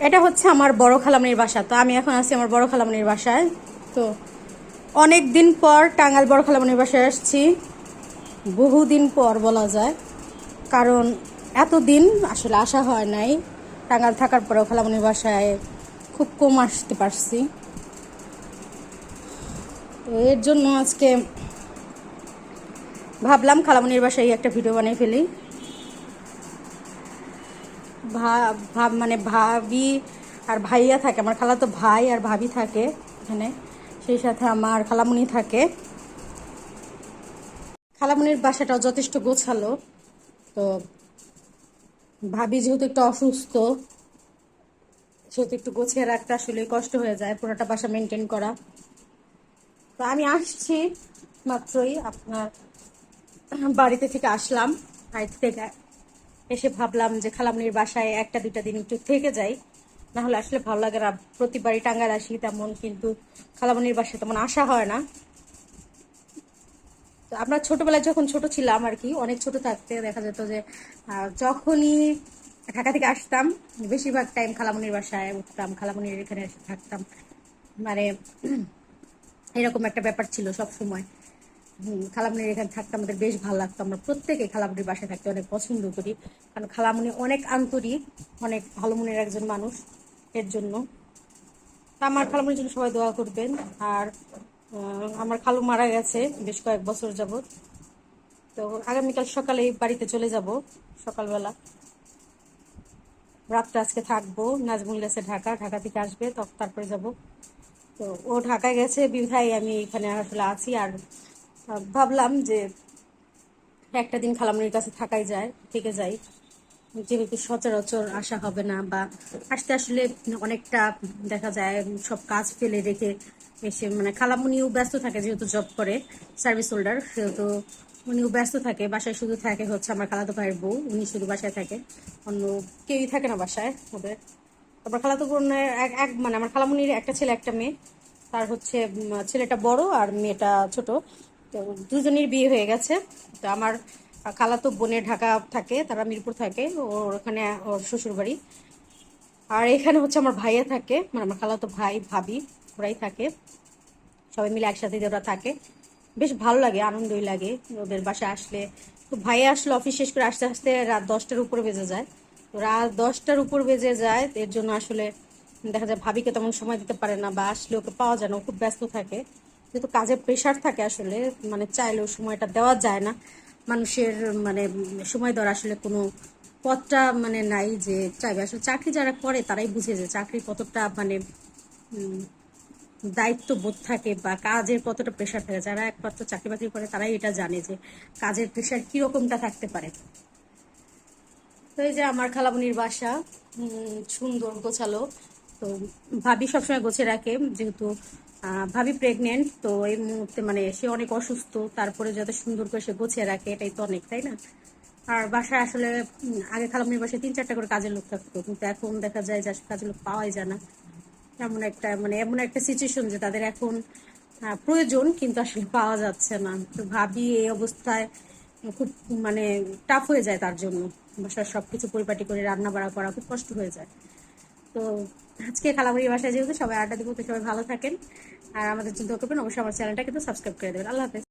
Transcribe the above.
এটা হচ্ছে আমার বড় খালামণির বাসা। তো আমি এখন আছি আমার বড় খালামণির বাসায়। তো অনেক দিন পর টাঙ্গাইল বড় খালামণির বাসায় আসছি, বহুদিন পর বলা যায়। কারণ এতদিন আসলে আসা হয় নাই। টাঙ্গাইল থাকার পরেও খালামণির বাসায় খুব কম আসতে পারছি। তো এর জন্য আজকে ভাবলাম খালামণির বাসায় একটা ভিডিও বানিয়ে ফেলি। মানে ভাবি আর ভাইয়া থাকে, আমার খালাতো ভাই আর ভাবি থাকে এখানে, সেই সাথে আমার খালামণি থাকে। খালামণির বাসাটাও যথেষ্ট গোছালো। তো ভাবি যেহেতু একটু অসুস্থ, সেহেতু একটু গুছিয়ে রাখতে আসলে কষ্ট হয়ে যায় পুরোটা বাসা মেনটেন করা। তো আমি আসছি মাত্রই আপনার বাড়িতে থেকে আসলাম। বাড়িতে থেকে এসে ভাবলাম যে খালামণির বাসায় একটা দুইটা দিন একটু থেকে যাই, না হলে আসলে ভালো লাগে না। প্রতিবারই টাঙ্গাইল আসি, তেমন কিন্তু খালামণির বাসায় তেমন আসা হয় না। তো আমরা ছোটবেলায় যখন ছোট ছিলাম আর কি, অনেক ছোট থাকতে দেখা যেত যে যখনই ঢাকা থেকে আসতাম বেশিরভাগ টাইম খালামণির বাসায় উঠতাম, খালামণির এখানে এসে থাকতাম। মানে এরকম একটা ব্যাপার ছিল সব সময়। খালামণির এখানে থাকতে আমাদের বেশ ভালো লাগতো। আমরা প্রত্যেকে খালামণির বাসায় থাকতে অনেক পছন্দ করি, কারণ খালামণি অনেক আন্তরিক, অনেক ভালো মনের একজন মানুষ। এর জন্য আমার খালামণির জন্য সবাই দোয়া করবেন। আর আমার খালু মারা গেছে বেশ কয়েক বছর যাবত। তো আগামীকাল সকালে বাড়িতে চলে যাব, সকালবেলা। রাতটা আজকে থাকবো, নাজমুল গেছে ঢাকা থেকে আসবে, তারপরে যাব। তো ও ঢাকায় গেছে বিধায় আমি এখানে আসলে আছি। আর ভাবলাম যে একটা দিন খালামণির কাছে থাকাই যায়, থেকে যাই, যেহেতু সচরাচর আসা হবে না, বা আসতে আসলে অনেকটা দেখা যায় সব কাজ ফেলে রেখে এসে, মানে খালামণিও ব্যস্ত থাকে যেহেতু জব করে, সার্ভিস হোল্ডার, সেহেতু উনিও ব্যস্ত থাকে। বাসায় শুধু থাকে হচ্ছে আমার খালাতো ভাইয়ের বউ, উনি শুধু বাসায় থাকে, অন্য কেউই থাকে না বাসায় ওদের। তারপর খালাতো বোনের এক মানে আমার খালামণির একটা ছেলে একটা মেয়ে। তার হচ্ছে ছেলেটা বড় আর মেয়েটা ছোট। তো দুজনের বিয়ে হয়ে গেছে। তো আমার খালাতো বোনের ঢাকা থাকে, তারা মিরপুর থাকে, ওর ওখানে ওর শ্বশুর বাড়ি। আর এখানে হচ্ছে আমার ভাইয়া থাকে, মানে আমার খালাতো ভাই ভাবি, ওরাই থাকে। সবাই মিলে একসাথে ওরা থাকে, বেশ ভালো লাগে, আনন্দই লাগে ওদের বাসায় আসলে। তো ভাইয়া আসলে অফিস শেষ করে আস্তে আস্তে রাত 10টার উপর বেজে যায়। তো রাত 10টার উপর বেজে যায়, এর জন্য আসলে দেখা যায় ভাবিকে তেমন সময় দিতে পারে না, বা আসলে ওকে পাওয়া যায় না, ও খুব ব্যস্ত থাকে। যেহেতু কাজের প্রেশার থাকে আসলে, মানে চাইলেও সময়টা দেওয়া যায় না মানুষের। মানে সময় দেওয়ার আসলে কোনো পথটা মানে নাই যে চাইবে। আসলে চাকরি যারা করে তারাই বুঝে যে চাকরি কতটা মানে দায়িত্ব বোধ থাকে, বা কাজের কতটা প্রেশার থাকে। যারা একমাত্র চাকরি বাকরি করে তারাই এটা জানে যে কাজের প্রেশার কিরকমটা থাকতে পারে। তো এই যে আমার খালামণির বাসা, সুন্দর গোছালো। তো ভাবি সবসময় গোছে রাখে, যেহেতু ভাবি প্রেগনেন্ট। তো এই মুহূর্তে মানে সে অনেক অসুস্থ, তারপরে যত সুন্দর করে সে গোছিয়ে রাখে এটাই তো অনেক, তাই না? আর বাসায় আসলে আগে খালামণির বাসায় 3-4টা করে কাজের লোক থাকতো, কিন্তু এখন দেখা যায় যে কাজের লোক পাওয়াই যায় না। এমন একটা সিচুয়েশন যে তাদের এখন প্রয়োজন, কিন্তু আসলে পাওয়া যাচ্ছে না। তো ভাবি এই অবস্থায় খুব মানে টাফ হয়ে যায় তার জন্য। বাসার সবকিছু পরিপাটি করে রান্না বাড়া করা খুব কষ্ট হয়ে যায়। তো আজকে খালামণির বাসায় যেহেতু সবাই আড্ডা দেবো, তো সবাই ভালো থাকেন। আর আমাদের জন্য দোয়া করবেন, অবশ্যই আমার চ্যানেলটা কিন্তু সাবস্ক্রাইব করে দেবেন। আল্লাহ হাফেজ।